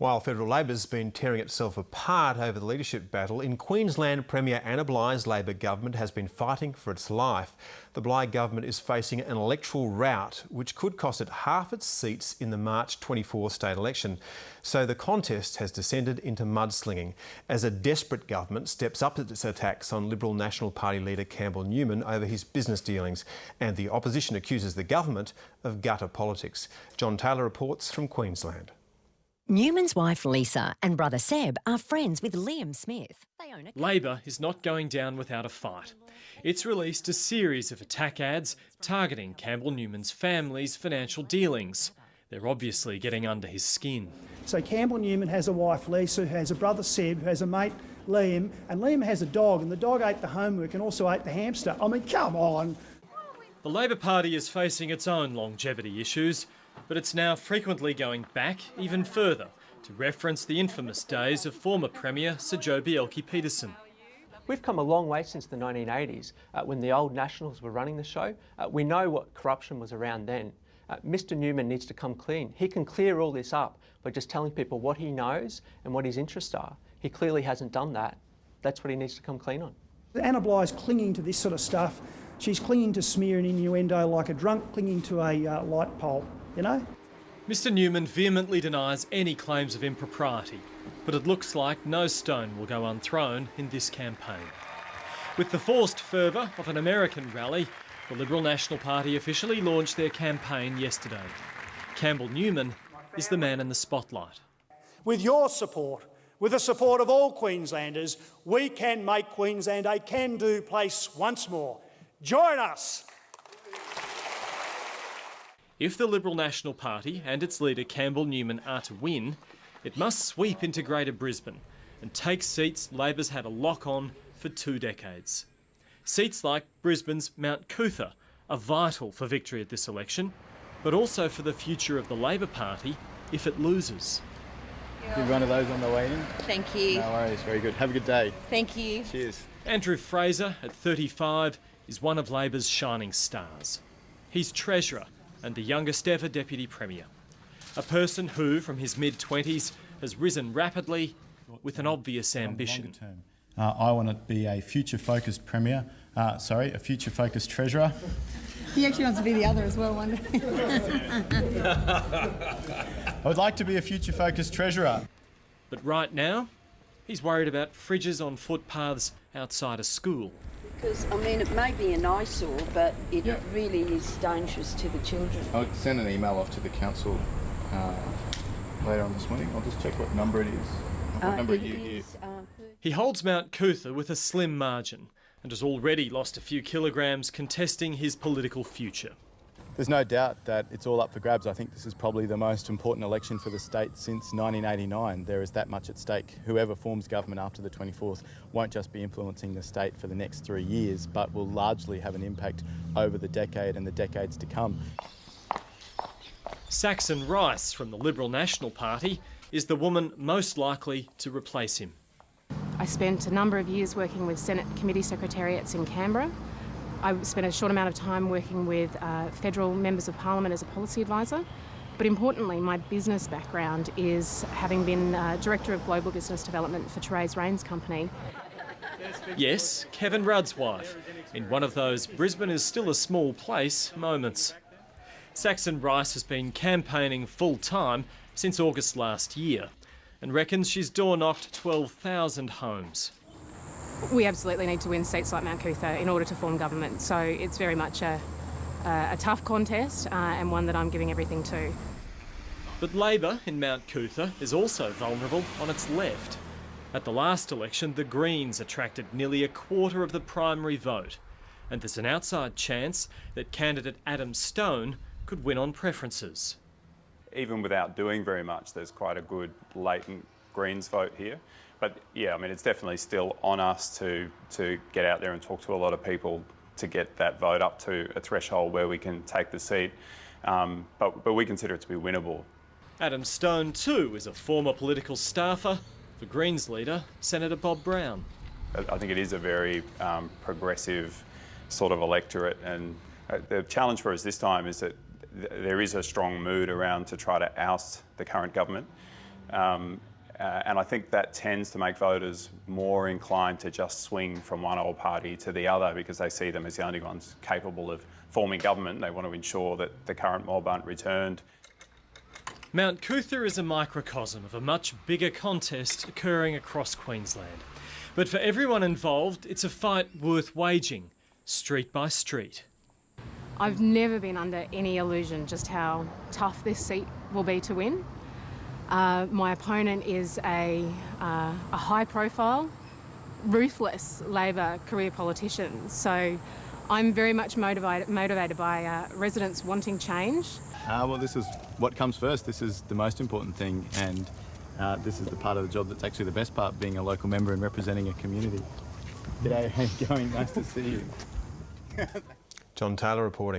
While federal Labor's been tearing itself apart over the leadership battle, in Queensland, Premier Bligh's Labor government has been fighting for its life. The Bligh Government is facing an electoral rout which could cost it half its seats in the March 24 state election. So the contest has descended into mudslinging as a desperate government steps up its attacks on Liberal National Party leader Campbell Newman over his business dealings, and the opposition accuses the government of gutter politics. John Taylor reports from Queensland. Newman's wife Lisa and brother Seb are friends with Liam Smith. Labor is not going down without a fight. It's released a series of attack ads targeting Campbell Newman's family's financial dealings. They're obviously getting under his skin. So Campbell Newman has a wife Lisa, who has a brother Seb, who has a mate Liam, and Liam has a dog, and the dog ate the homework and also ate the hamster. I mean, come on. The Labor Party is facing its own longevity issues, but it's now frequently going back even further to reference the infamous days of former Premier Sir Joh Bjelke-Petersen. We've come a long way since the 1980s, when the old Nationals were running the show. We know what corruption was around then. Mr Newman needs to come clean. He can clear all this up by just telling people what he knows and what his interests are. He clearly hasn't done that. That's what he needs to come clean on. Anna Bligh's clinging to this sort of stuff. She's clinging to smear and innuendo like a drunk clinging to a light pole, you know? Mr Newman vehemently denies any claims of impropriety, but it looks like no stone will go unthrown in this campaign. With the forced fervour of an American rally, the Liberal National Party officially launched their campaign yesterday. Campbell Newman is the man in the spotlight. With your support, with the support of all Queenslanders, we can make Queensland a can-do place once more. Join us! If the Liberal National Party and its leader Campbell Newman are to win, it must sweep into Greater Brisbane and take seats Labor's had a lock on for 2 decades. Seats like Brisbane's Mount Cootha are vital for victory at this election, but also for the future of the Labor Party if it loses. Good run of those on the way in. Thank you. No worries, very good. Have a good day. Thank you. Cheers. Andrew Fraser, at 35, is one of Labor's shining stars. He's Treasurer and the youngest ever Deputy Premier. A person who, from his mid-20s, has risen rapidly with an obvious ambition. I want to be a future-focused Premier, a future-focused Treasurer. He actually wants to be the other as well, one day. I would like to be a future-focused Treasurer. But right now, he's worried about fridges on footpaths outside a school. Because, I mean, it may be an eyesore, but it really is dangerous to the children. I'll send an email off to the council later on this morning. I'll just check what number it is. What number are you here? He holds Mount Cootha with a slim margin and has already lost a few kilograms contesting his political future. There's no doubt that it's all up for grabs. I think this is probably the most important election for the state since 1989. There is that much at stake. Whoever forms government after the 24th won't just be influencing the state for the next 3 years, but will largely have an impact over the decade and the decades to come. Saxon Rice from the Liberal National Party is the woman most likely to replace him. I spent a number of years working with Senate committee secretariats in Canberra. I spent a short amount of time working with federal members of parliament as a policy advisor. But importantly, my business background is having been Director of Global Business Development for Therese Rain's company. Yes, Kevin Rudd's wife, in one of those Brisbane is still a small place moments. Saxon Rice has been campaigning full-time since August last year and reckons she's door-knocked 12,000 homes. We absolutely need to win seats like Mount Cootha in order to form government, so it's very much a tough contest and one that I'm giving everything to. But Labor in Mount Cootha is also vulnerable on its left. At the last election, the Greens attracted nearly a quarter of the primary vote, and there's an outside chance that candidate Adam Stone could win on preferences. Even without doing very much, there's quite a good latent Greens vote here. But yeah, I mean, it's definitely still on us to get out there and talk to a lot of people to get that vote up to a threshold where we can take the seat. But we consider it to be winnable. Adam Stone too is a former political staffer for Greens leader Senator Bob Brown. I think it is a very progressive sort of electorate, and the challenge for us this time is that there is a strong mood around to try to oust the current government. And I think that tends to make voters more inclined to just swing from one old party to the other because they see them as the only ones capable of forming government. They want to ensure that the current mob aren't returned. Mount Cootha is a microcosm of a much bigger contest occurring across Queensland. But for everyone involved, it's a fight worth waging, street by street. I've never been under any illusion just how tough this seat will be to win. My opponent is a high-profile, ruthless Labor career politician. So I'm very much motivated by residents wanting change. Well, this is what comes first. This is the most important thing, and this is the part of the job that's actually the best part, being a local member and representing a community. G'day, how you going? Nice to see you. John Taylor reporting.